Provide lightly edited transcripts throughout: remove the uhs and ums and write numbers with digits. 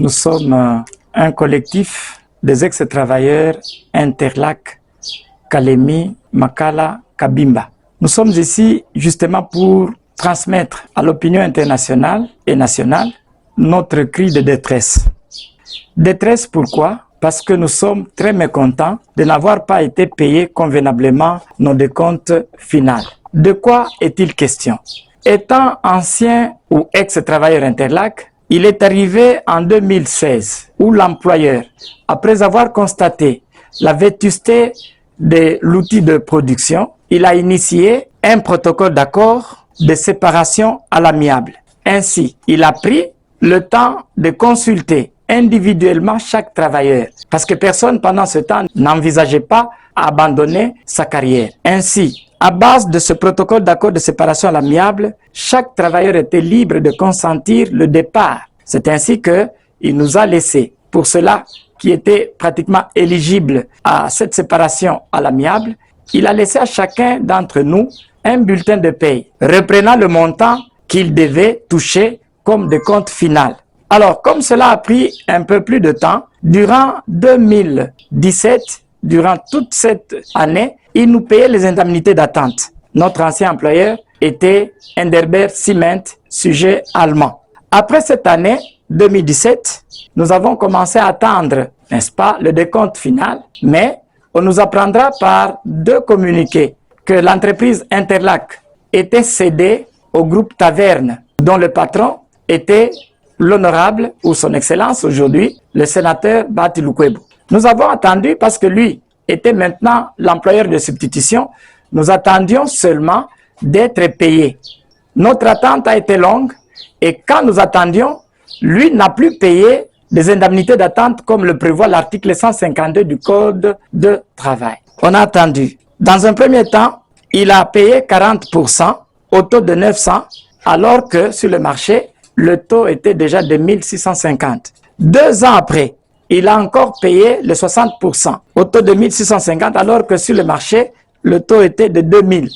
Nous sommes un collectif des ex-travailleurs Interlac, Kalemi, Makala, Kabimba. Nous sommes ici justement pour transmettre à l'opinion internationale et nationale notre cri de détresse. Détresse pourquoi? Parce que nous sommes très mécontents de n'avoir pas été payés convenablement nos décomptes finaux. De quoi est-il question? Étant ancien ou ex-travailleur Interlac, il est arrivé en 2016 où l'employeur, après avoir constaté la vétusté de l'outil de production, il a initié un protocole d'accord de séparation à l'amiable. Ainsi, il a pris le temps de consulter individuellement chaque travailleur, parce que personne pendant ce temps n'envisageait pas abandonner sa carrière. Ainsi, à base de ce protocole d'accord de séparation à l'amiable, chaque travailleur était libre de consentir le départ. C'est ainsi qu'il nous a laissé, pour cela qui était pratiquement éligible à cette séparation à l'amiable, il a laissé à chacun d'entre nous un bulletin de paye, reprenant le montant qu'il devait toucher comme décompte final. Alors, comme cela a pris un peu plus de temps, durant 2017, durant toute cette année, il nous payait les indemnités d'attente. Notre ancien employeur était Enderberg Cement, sujet allemand. Après cette année, 2017, nous avons commencé à attendre, n'est-ce pas, le décompte final, mais on nous apprendra par deux communiqués que l'entreprise Interlac était cédée au groupe Taverne, dont le patron était l'honorable, ou son excellence aujourd'hui, le sénateur Bati Lukwebo. Nous avons attendu parce que lui était maintenant l'employeur de substitution. Nous attendions seulement d'être payés. Notre attente a été longue et quand nous attendions, lui n'a plus payé des indemnités d'attente comme le prévoit l'article 152 du Code de travail. On a attendu. Dans un premier temps, il a payé 40% au taux de 900 alors que sur le marché, le taux était déjà de 1650. 2 ans après, il a encore payé le 60% au taux de 1650 alors que sur le marché, le taux était de 2000.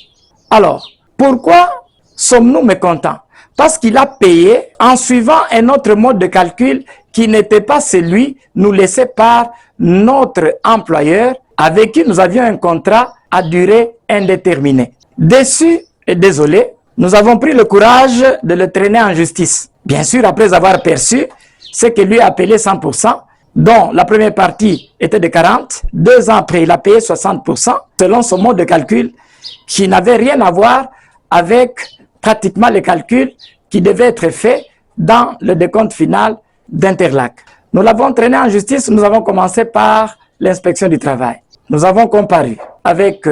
Alors, pourquoi sommes-nous mécontents? Parce qu'il a payé en suivant un autre mode de calcul qui n'était pas celui nous laissé par notre employeur avec qui nous avions un contrat à durée indéterminée. Déçus et désolés, nous avons pris le courage de le traîner en justice. Bien sûr, après avoir perçu ce que lui a payé 100%, dont la première partie était de 40, 2 ans après, il a payé 60%, selon son mode de calcul qui n'avait rien à voir avec pratiquement les calculs qui devaient être faits dans le décompte final d'Interlac. Nous l'avons traîné en justice, nous avons commencé par l'inspection du travail. Nous avons comparu avec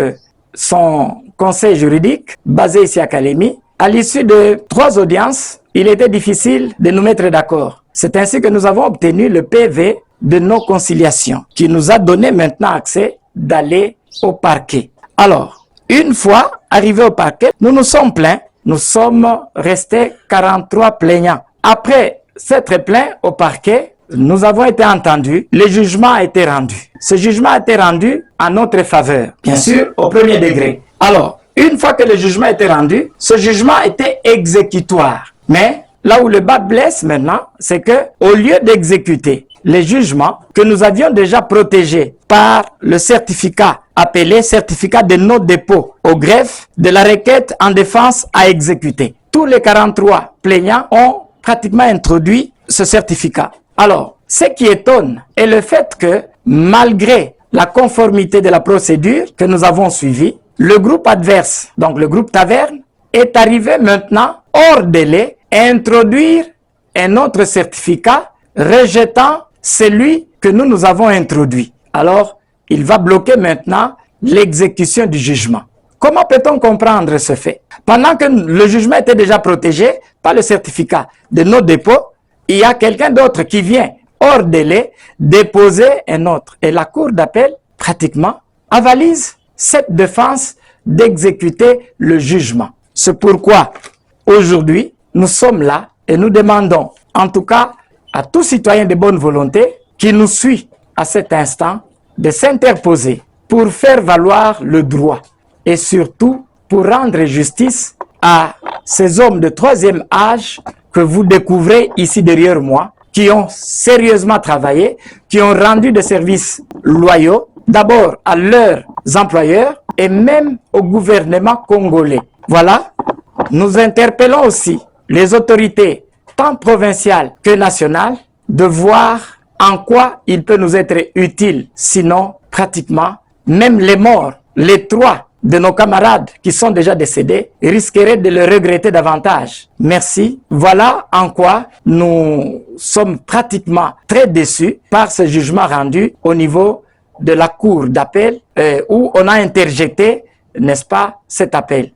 son conseil juridique, basé ici à Kalemi. À l'issue de 3 audiences, il était difficile de nous mettre d'accord. C'est ainsi que nous avons obtenu le PV de nos conciliations, qui nous a donné maintenant accès d'aller au parquet. Alors, une fois arrivés au parquet, nous nous sommes plaints. Nous sommes restés 43 plaignants. Après s'être plaints au parquet, nous avons été entendus. Le jugement a été rendu. Ce jugement a été rendu en notre faveur, bien sûr, au premier degré. Alors, une fois que le jugement a été rendu, ce jugement était exécutoire. Mais là où le bas blesse maintenant, c'est que au lieu d'exécuter les jugements que nous avions déjà protégés par le certificat appelé certificat de non dépôt au greffe de la requête en défense à exécuter, tous les 43 plaignants ont pratiquement introduit ce certificat. Alors, ce qui étonne est le fait que malgré la conformité de la procédure que nous avons suivie, le groupe adverse, donc le groupe Taverne, est arrivé maintenant hors délai à introduire un autre certificat rejetant celui que nous avons introduit. Alors, il va bloquer maintenant l'exécution du jugement. Comment peut-on comprendre ce fait? Pendant que le jugement était déjà protégé par le certificat de non dépôt, il y a quelqu'un d'autre qui vient hors délai déposer un autre. Et la cour d'appel, pratiquement, avalise cette défense d'exécuter le jugement. C'est pourquoi, aujourd'hui, nous sommes là et nous demandons, en tout cas, à tout citoyen de bonne volonté qui nous suit à cet instant, de s'interposer pour faire valoir le droit et surtout pour rendre justice à ces hommes de 3e âge que vous découvrez ici derrière moi qui ont sérieusement travaillé, qui ont rendu des services loyaux, d'abord à leurs employeurs et même au gouvernement congolais. Voilà, nous interpellons aussi les autorités, tant provinciales que nationales, de voir en quoi il peut nous être utile. Sinon, pratiquement, même les morts, les 3 de nos camarades qui sont déjà décédés, risqueraient de le regretter davantage. Merci. Voilà en quoi nous sommes pratiquement très déçus par ce jugement rendu au niveau de la cour d'appel où on a interjecté, n'est-ce pas, cet appel.